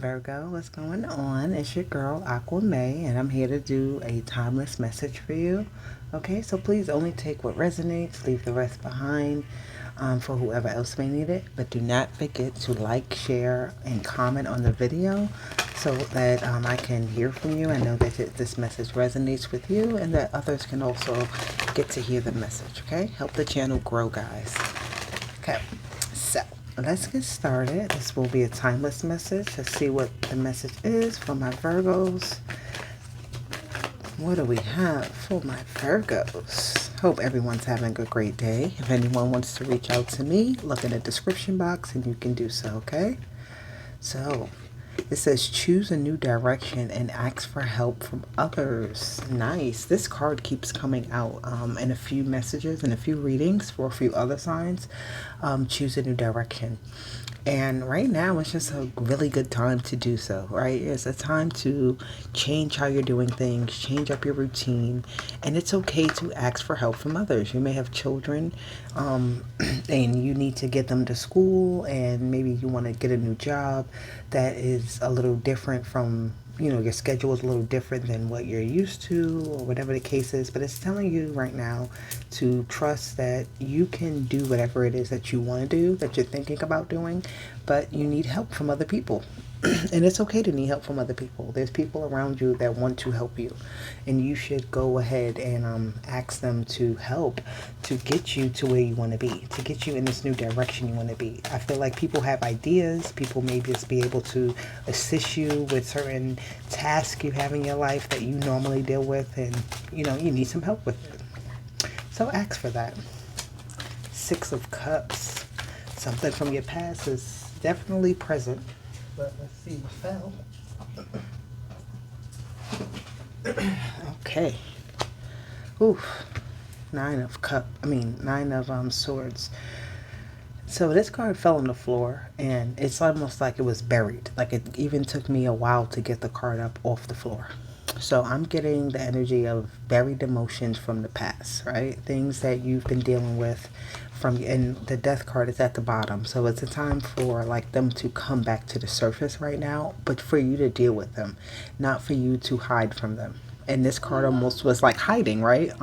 Virgo, what's going on? It's your girl Aqua May, and I'm here to do a timeless message for you. Okay, so please only take what resonates, leave the rest behind for whoever else may need it. But do not forget to like, share, and comment on the video so that I can hear from you and know that this message resonates with you and that others can also get to hear the message. Okay, help the channel grow, guys. Okay, so let's get started. This will be a timeless message. Let's see what the message is for my Virgos. What do we have for my Virgos? Hope everyone's having a great day. If anyone wants to reach out to me, look in the description box and you can do so, okay? So it says choose a new direction and ask for help from others. Nice. This card keeps coming out in a few messages and a few readings for a few other signs. Choose a new direction. And right now it's just a really good time to do so, right? It's a time to change how you're doing things, change up your routine, and it's okay to ask for help from others. You may have children and you need to get them to school, and maybe you want to get a new job that is a little different from, your schedule is a little different than what you're used to or whatever the case is. But it's telling you right now to trust that you can do whatever it is that you want to do, that you're thinking about doing, but you need help from other people. And it's okay to need help from other people. There's people around you that want to help you, and you should go ahead and ask them to help to get you to where you want to be, to get you in this new direction you want to be. I feel like people have ideas. People may just be able to assist you with certain tasks you have in your life that you normally deal with, and you need some help with it. So ask for that. 6 of Cups. Something from your past is definitely present. But let's see what fell. Okay. Oof. 9 of Swords. So this card fell on the floor, and it's almost like it was buried. Like it even took me a while to get the card up off the floor. So I'm getting the energy of buried emotions from the past, right? Things that you've been dealing with and the death card is at the bottom. So it's a time for like them to come back to the surface right now, but for you to deal with them, not for you to hide from them. And this card almost was like hiding, right?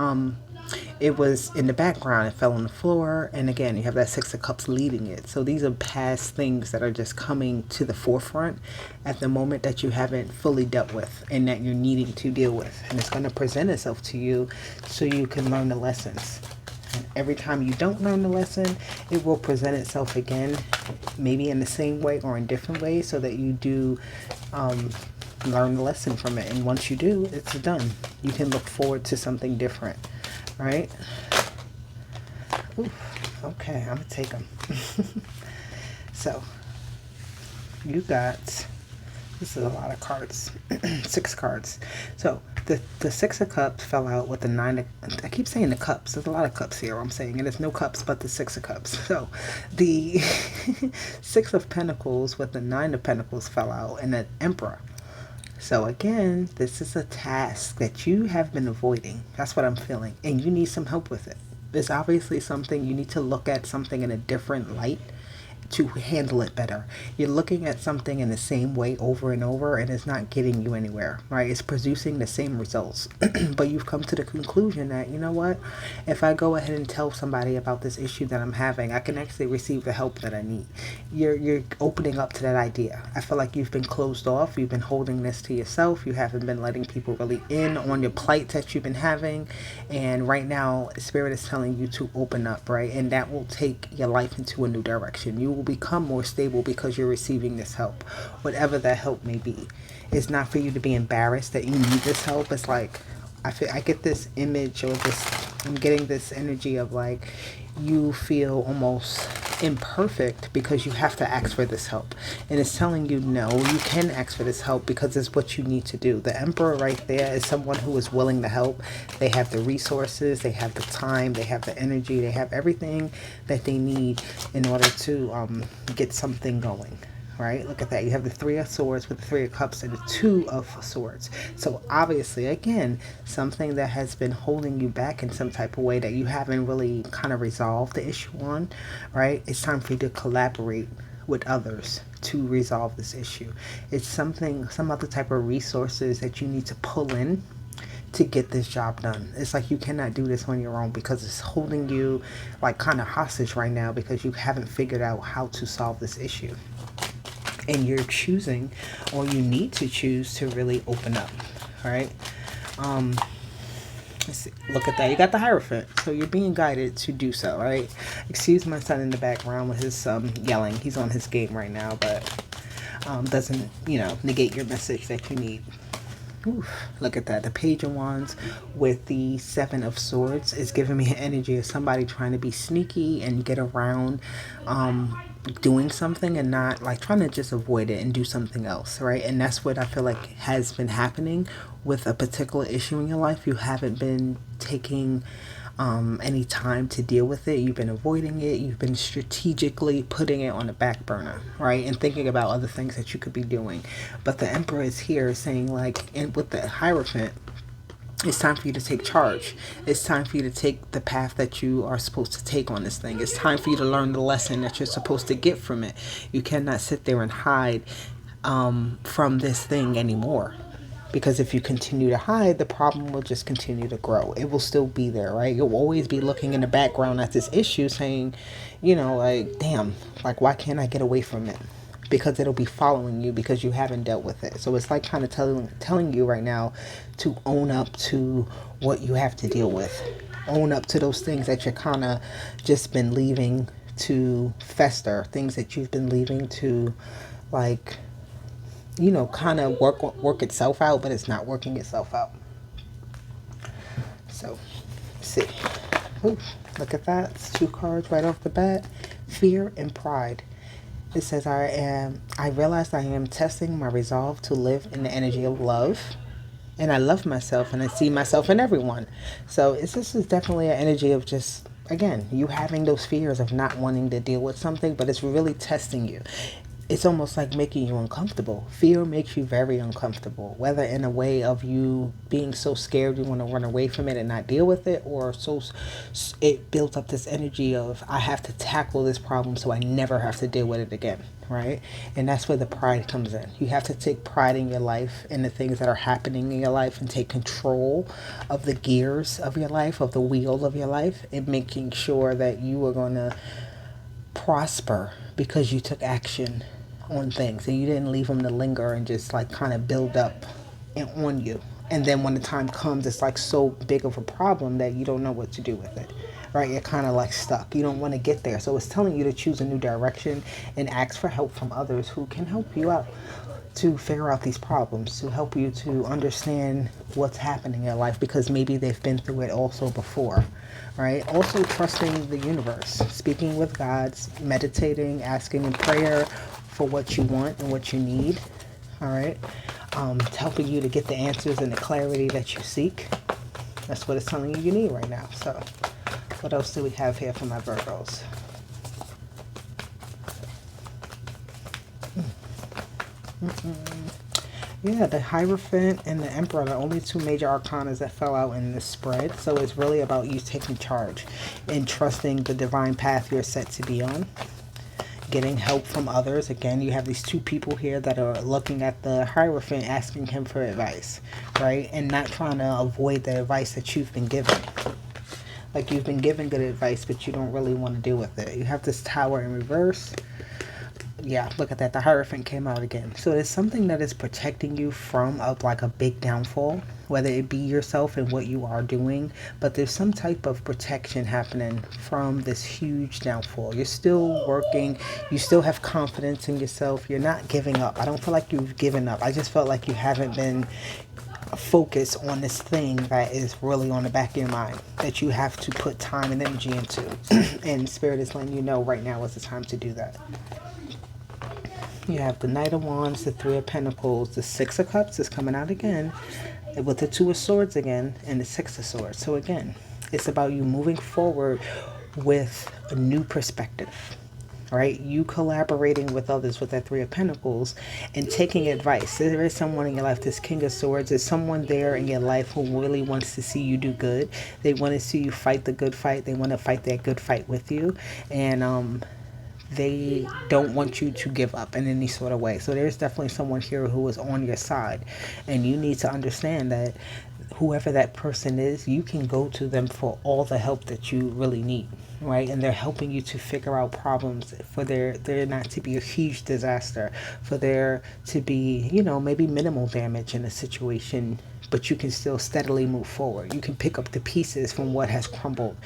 It was in the background, it fell on the floor, and again you have that 6 of Cups leading it. So these are past things that are just coming to the forefront at the moment that you haven't fully dealt with and that you're needing to deal with, and it's going to present itself to you so you can learn the lessons. And every time you don't learn the lesson, it will present itself again, maybe in the same way or in different ways, so that you do learn the lesson from it. And once you do, it's done. You can look forward to something different, right? Ooh, okay, I'm going to take them. So, you got, this is a lot of cards, 6 cards. So, the 6 of Cups fell out with the 9 of, I keep saying the cups. There's a lot of cups here, I'm saying. And there's no cups but the 6 of Cups. So, the 6 of Pentacles with the 9 of Pentacles fell out, and the Emperor. So again, this is a task that you have been avoiding. That's what I'm feeling. And you need some help with it. There's obviously something you need to look at, something in a different light to handle it better. You're looking at something in the same way over and over, and it's not getting you anywhere, right? It's producing the same results. But you've come to the conclusion that, you know what, if I go ahead and tell somebody about this issue that I'm having, I can actually receive the help that I need. You're opening up to that idea. I feel like you've been closed off. You've been holding this to yourself. You haven't been letting people really in on your plight that you've been having. And right now, Spirit is telling you to open up, right? And that will take your life into a new direction. You will become more stable because you're receiving this help, whatever that help may be. It's not for you to be embarrassed that you need this help. It's like I get this image, or I'm getting this energy of like you feel almost imperfect because you have to ask for this help, and it's telling you no, you can ask for this help because it's what you need to do. The Emperor right there is someone who is willing to help. They have the resources, they have the time, they have the energy, they have everything that they need in order to get something going. Right? Look at that. You have the 3 of Swords with the 3 of Cups and the 2 of Swords. So obviously, again, something that has been holding you back in some type of way that you haven't really kind of resolved the issue on, right? It's time for you to collaborate with others to resolve this issue. It's something, some other type of resources that you need to pull in to get this job done. It's like you cannot do this on your own because it's holding you like kind of hostage right now because you haven't figured out how to solve this issue. And you're choosing, or you need to choose, to really open up. All right. Let's see. Look at that. You got the Hierophant. So you're being guided to do so, right? Excuse my son in the background with his yelling. He's on his game right now, but doesn't, negate your message that you need. Oof, look at that. The Page of Wands with the Seven of Swords is giving me an energy of somebody trying to be sneaky and get around doing something and not like trying to just avoid it and do something else, right? And that's what I feel like has been happening with a particular issue in your life. You haven't been taking any time to deal with it. You've been avoiding it. You've been strategically putting it on the back burner, right? And thinking about other things that you could be doing. But the Emperor is here saying, like, and with the Hierophant, it's time for you to take charge. It's time for you to take the path that you are supposed to take on this thing. It's time for you to learn the lesson that you're supposed to get from it. You cannot sit there and hide from this thing anymore. Because if you continue to hide, the problem will just continue to grow. It will still be there, right? You'll always be looking in the background at this issue saying, like, damn, like, why can't I get away from it? Because it'll be following you because you haven't dealt with it. So it's like kind of telling you right now to own up to what you have to deal with. Own up to those things that you're kind of just been leaving to fester. Things that you've been leaving to, like, kind of work itself out, but it's not working itself out. So, let's see. Ooh, look at that. It's 2 cards right off the bat. Fear and pride. It says, I realized I am testing my resolve to live in the energy of love. And I love myself and I see myself in everyone. So this is definitely an energy of just, again, you having those fears of not wanting to deal with something, but it's really testing you. It's almost like making you uncomfortable. Fear makes you very uncomfortable, whether in a way of you being so scared you want to run away from it and not deal with it, or so it builds up this energy of, I have to tackle this problem so I never have to deal with it again, right? And that's where the pride comes in. You have to take pride in your life and the things that are happening in your life and take control of the gears of your life, of the wheel of your life, and making sure that you are going to prosper because you took action on things and you didn't leave them to linger and just like kind of build up and on you. And then when the time comes, it's like so big of a problem that you don't know what to do with it, right? You're kind of like stuck. You don't want to get there. So it's telling you to choose a new direction and ask for help from others who can help you out to figure out these problems, to help you to understand what's happening in your life, because maybe they've been through it also before, right? Also trusting the universe, speaking with God, meditating, asking in prayer for what you want and what you need, all right? It's helping you to get the answers and the clarity that you seek. That's what it's telling you need right now. So what else do we have here for my Virgos? Yeah, the Hierophant and the Emperor are the only 2 major arcanas that fell out in this spread. So it's really about you taking charge and trusting the divine path you're set to be on. Getting help from others. Again, you have these 2 people here that are looking at the Hierophant, asking him for advice, right? And not trying to avoid the advice that you've been given. Like, you've been given good advice, but you don't really want to deal with it. You have this Tower in reverse. Yeah, look at that. The Hierophant came out again. So there's something that is protecting you from like a big downfall, whether it be yourself and what you are doing, but there's some type of protection happening from this huge downfall. You're still working. You still have confidence in yourself. You're not giving up. I don't feel like you've given up. I just felt like you haven't been focused on this thing that is really on the back of your mind that you have to put time and energy into. And Spirit is letting you know right now is the time to do that. You have the Knight of Wands, the 3 of Pentacles, the 6 of Cups is coming out again, with the 2 of Swords again, and the 6 of Swords. So again, it's about you moving forward with a new perspective, right? You collaborating with others with that 3 of Pentacles and taking advice. There is someone in your life, this King of Swords, there's someone there in your life who really wants to see you do good. They want to see you fight the good fight. They want to fight that good fight with you. And they don't want you to give up in any sort of way. So there's definitely someone here who is on your side, and you need to understand that whoever that person is, you can go to them for all the help that you really need, right? And they're helping you to figure out problems for there not to be a huge disaster, for there to be, maybe minimal damage in a situation, but you can still steadily move forward. You can pick up the pieces from what has crumbled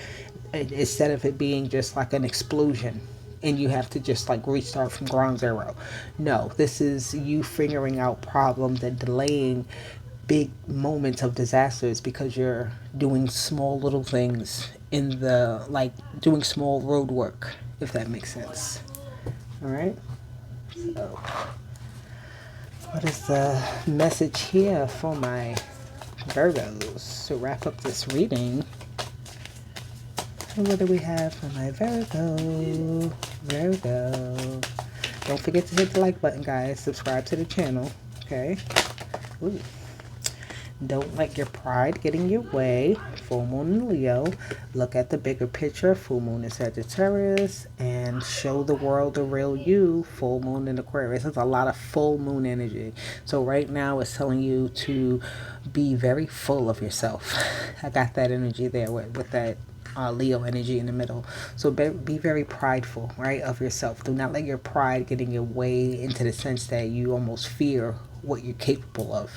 instead of it being just like an explosion and you have to just like restart from ground zero. No, this is you figuring out problems and delaying big moments of disasters because you're doing small little things in the like doing small road work, if that makes sense. All right. So, what is the message here for my Virgos to wrap up this reading? What do we have for my Virgo? Virgo. Don't forget to hit the like button, guys. Subscribe to the channel. Okay. Ooh. Don't let your pride get in your way. Full moon in Leo. Look at the bigger picture. Full moon in Sagittarius. And show the world the real you. Full moon in Aquarius. There's a lot of full moon energy. So right now it's telling you to be very full of yourself. I got that energy there with that Leo energy in the middle. So be very prideful, right, of yourself. Do not let your pride get in your way into the sense that you almost fear what you're capable of.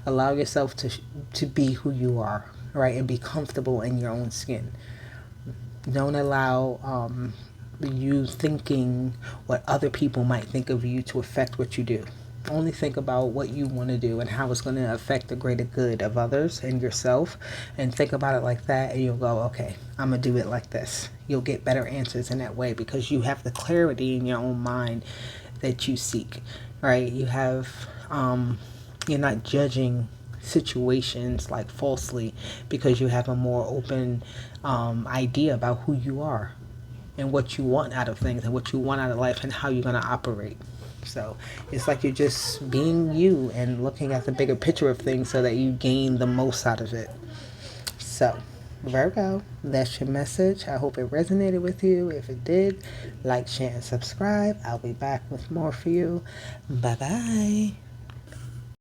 Allow yourself to be who you are, right, and be comfortable in your own skin. Don't allow you thinking what other people might think of you to affect what you do. Only think about what you want to do and how it's going to affect the greater good of others and yourself, and think about it like that, and you'll go, okay, I'm going to do it like this. You'll get better answers in that way because you have the clarity in your own mind that you seek, right? You have, you're not judging situations like falsely because you have a more open idea about who you are and what you want out of things and what you want out of life and how you're going to operate. So it's like you're just being you and looking at the bigger picture of things so that you gain the most out of it. So, Virgo, that's your message. I hope it resonated with you. If it did, like, share, and subscribe. I'll be back with more for you. Bye-bye.